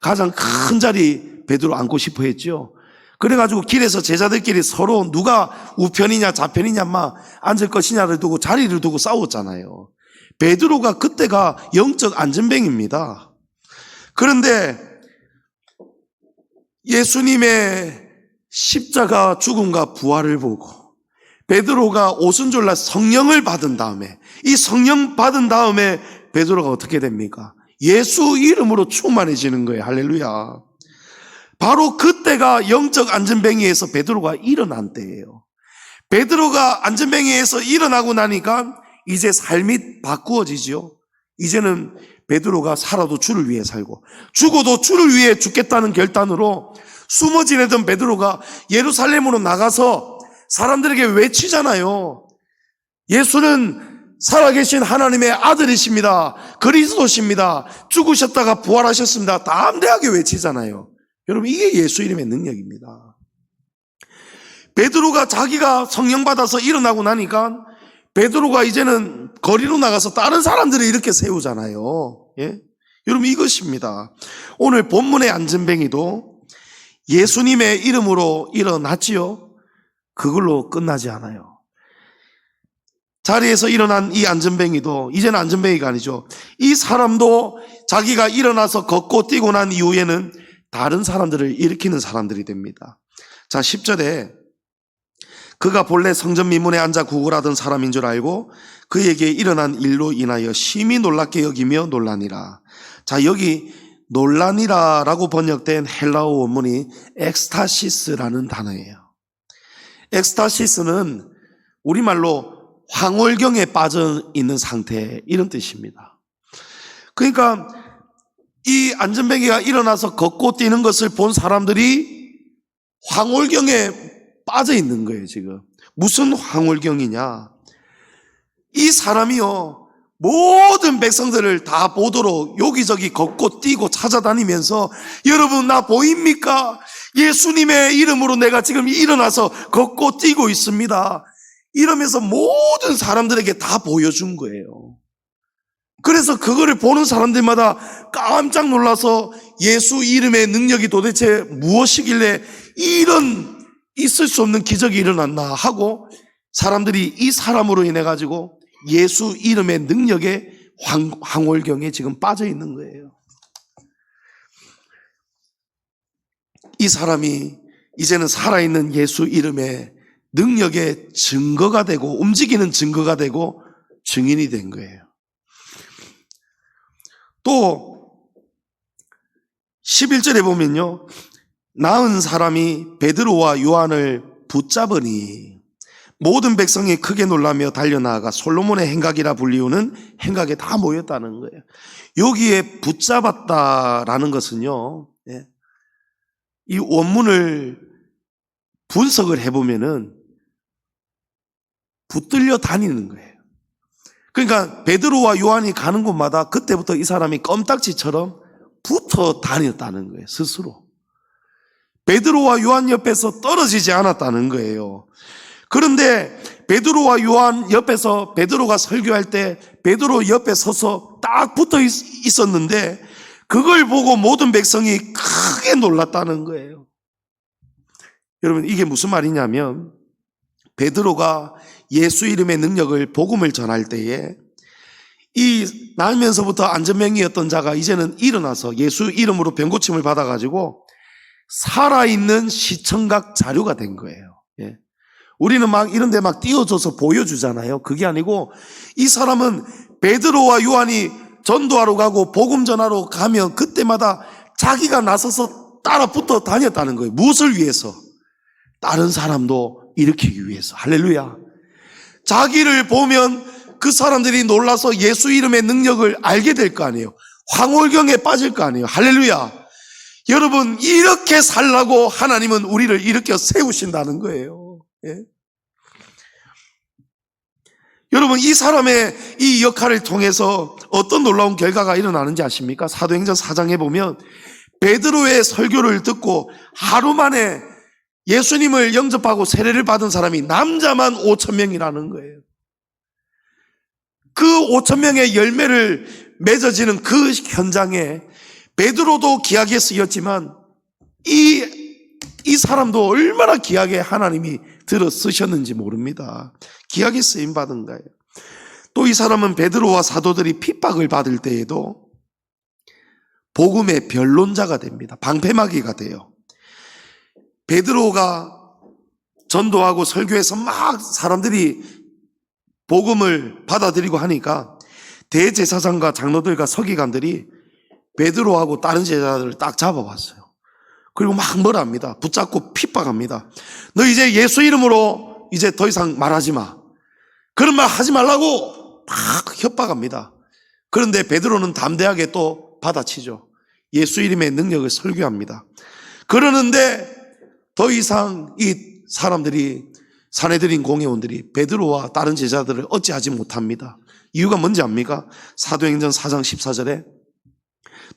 가장 큰 자리 베드로 앉고 싶어 했죠. 그래가지고 길에서 제자들끼리 서로 누가 우편이냐 좌편이냐 막 앉을 것이냐를 두고 자리를 두고 싸웠잖아요. 베드로가 그때가 영적 안전뱅입니다. 그런데 예수님의 십자가 죽음과 부활을 보고 베드로가 오순절날 성령을 받은 다음에, 이 성령 받은 다음에 베드로가 어떻게 됩니까? 예수 이름으로 충만해지는 거예요. 할렐루야. 바로 그때가 영적 안전뱅이에서 베드로가 일어난 때예요. 베드로가 안전뱅이에서 일어나고 나니까 이제 삶이 바꾸어지죠. 이제는 베드로가 살아도 주를 위해 살고 죽어도 주를 위해 죽겠다는 결단으로 숨어 지내던 베드로가 예루살렘으로 나가서 사람들에게 외치잖아요. 예수는 살아계신 하나님의 아들이십니다. 그리스도십니다. 죽으셨다가 부활하셨습니다. 담대하게 외치잖아요. 여러분, 이게 예수 이름의 능력입니다. 베드로가 자기가 성령 받아서 일어나고 나니까 베드로가 이제는 거리로 나가서 다른 사람들을 이렇게 세우잖아요. 예? 여러분, 이것입니다. 오늘 본문의 안전뱅이도 예수님의 이름으로 일어났지요. 그걸로 끝나지 않아요. 자리에서 일어난 이 안전뱅이도 이제는 안전뱅이가 아니죠. 이 사람도 자기가 일어나서 걷고 뛰고 난 이후에는 다른 사람들을 일으키는 사람들이 됩니다. 자, 10절에 그가 본래 성전 미문에 앉아 구걸하던 사람인 줄 알고 그에게 일어난 일로 인하여 심히 놀랍게 여기며 놀라니라. 자, 여기 놀라니라라고 번역된 헬라어 원문이 엑스타시스라는 단어예요. 엑스타시스는 우리말로 황홀경에 빠져 있는 상태, 이런 뜻입니다. 그러니까 이 안전뱅이가 일어나서 걷고 뛰는 것을 본 사람들이 황홀경에 빠져 있는 거예요, 지금. 무슨 황홀경이냐? 이 사람이요, 모든 백성들을 다 보도록 여기저기 걷고 뛰고 찾아다니면서 여러분, 나 보입니까? 예수님의 이름으로 내가 지금 일어나서 걷고 뛰고 있습니다. 이러면서 모든 사람들에게 다 보여준 거예요. 그래서 그거를 보는 사람들마다 깜짝 놀라서 예수 이름의 능력이 도대체 무엇이길래 이런 있을 수 없는 기적이 일어났나 하고 사람들이 이 사람으로 인해 가지고 예수 이름의 능력에 황홀경에 지금 빠져 있는 거예요. 이 사람이 이제는 살아있는 예수 이름의 능력의 증거가 되고 움직이는 증거가 되고 증인이 된 거예요. 또 11절에 보면요, 나은 사람이 베드로와 요한을 붙잡으니 모든 백성이 크게 놀라며 달려나가 솔로몬의 행각이라 불리우는 행각에 다 모였다는 거예요. 여기에 붙잡았다라는 것은요, 이 원문을 분석을 해보면은 붙들려 다니는 거예요. 그러니까 베드로와 요한이 가는 곳마다 그때부터 이 사람이 껌딱지처럼 붙어 다녔다는 거예요, 스스로. 베드로와 요한 옆에서 떨어지지 않았다는 거예요. 그런데 베드로와 요한 옆에서 베드로가 설교할 때 베드로 옆에 서서 딱 붙어 있었는데 그걸 보고 모든 백성이 크게 놀랐다는 거예요. 여러분, 이게 무슨 말이냐면 베드로가 예수 이름의 능력을 복음을 전할 때에 이 나면서부터 안전뱅이였던 자가 이제는 일어나서 예수 이름으로 병고침을 받아가지고 살아있는 시청각 자료가 된 거예요. 우리는 막 이런 데 막 띄워줘서 보여주잖아요. 그게 아니고 이 사람은 베드로와 요한이 전도하러 가고 복음 전하러 가면 그때마다 자기가 나서서 따라 붙어 다녔다는 거예요. 무엇을 위해서? 다른 사람도 일으키기 위해서. 할렐루야. 자기를 보면 그 사람들이 놀라서 예수 이름의 능력을 알게 될 거 아니에요. 황홀경에 빠질 거 아니에요. 할렐루야. 여러분, 이렇게 살라고 하나님은 우리를 일으켜 세우신다는 거예요. 예? 여러분, 이 사람의 이 역할을 통해서 어떤 놀라운 결과가 일어나는지 아십니까? 사도행전 4장에 보면 베드로의 설교를 듣고 하루 만에 예수님을 영접하고 세례를 받은 사람이 남자만 5,000명이라는 거예요. 그 5,000명의 열매를 맺어지는 그 현장에 베드로도 기하게 쓰였지만 이 사람도 얼마나 기하게 하나님이 들어 쓰셨는지 모릅니다. 기하게 쓰임 받은 거예요. 또 이 사람은 베드로와 사도들이 핍박을 받을 때에도 복음의 변론자가 됩니다. 방패막이가 돼요. 베드로가 전도하고 설교해서 막 사람들이 복음을 받아들이고 하니까 대제사장과 장로들과 서기관들이 베드로하고 다른 제자들을 딱 잡아봤어요. 그리고 막 뭐라 합니다. 붙잡고 핍박합니다. 너 이제 예수 이름으로 이제 더 이상 말하지 마. 그런 말 하지 말라고 막 협박합니다. 그런데 베드로는 담대하게 또 받아치죠. 예수 이름의 능력을 설교합니다. 그러는데 더 이상 이 사람들이, 산헤드린 공회원들이 베드로와 다른 제자들을 어찌하지 못합니다. 이유가 뭔지 압니까? 사도행전 4장 14절에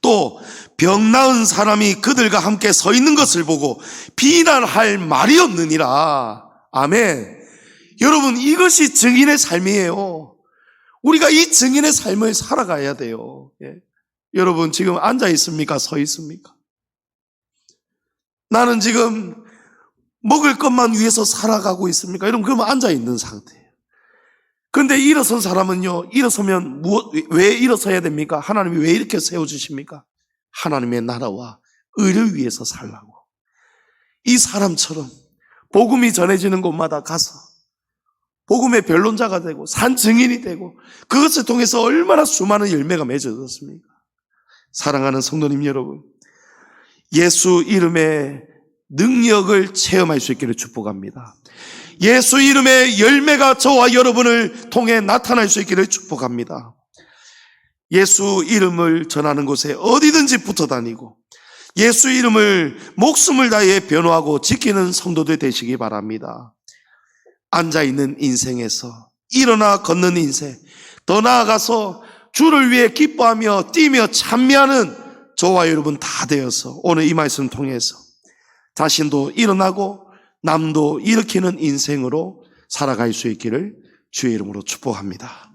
또 병 나은 사람이 그들과 함께 서 있는 것을 보고 비난할 말이 없느니라. 아멘. 여러분, 이것이 증인의 삶이에요. 우리가 이 증인의 삶을 살아가야 돼요. 예. 여러분, 지금 앉아 있습니까? 서 있습니까? 나는 지금 먹을 것만 위해서 살아가고 있습니까? 여러분, 그러면 앉아 있는 상태예요. 그런데 일어선 사람은요, 일어서면 왜 일어서야 됩니까? 하나님이 왜 이렇게 세워주십니까? 하나님의 나라와 의를 위해서 살라고. 이 사람처럼 복음이 전해지는 곳마다 가서 복음의 변론자가 되고 산 증인이 되고 그것을 통해서 얼마나 수많은 열매가 맺어졌습니까? 사랑하는 성도님 여러분, 예수 이름의 능력을 체험할 수 있기를 축복합니다. 예수 이름의 열매가 저와 여러분을 통해 나타날 수 있기를 축복합니다. 예수 이름을 전하는 곳에 어디든지 붙어 다니고 예수 이름을 목숨을 다해 변호하고 지키는 성도들 되시기 바랍니다. 앉아있는 인생에서 일어나 걷는 인생, 더 나아가서 주를 위해 기뻐하며 뛰며 찬미하는 저와 여러분 다 되어서 오늘 이 말씀 통해서 자신도 일어나고 남도 일으키는 인생으로 살아갈 수 있기를 주의 이름으로 축복합니다.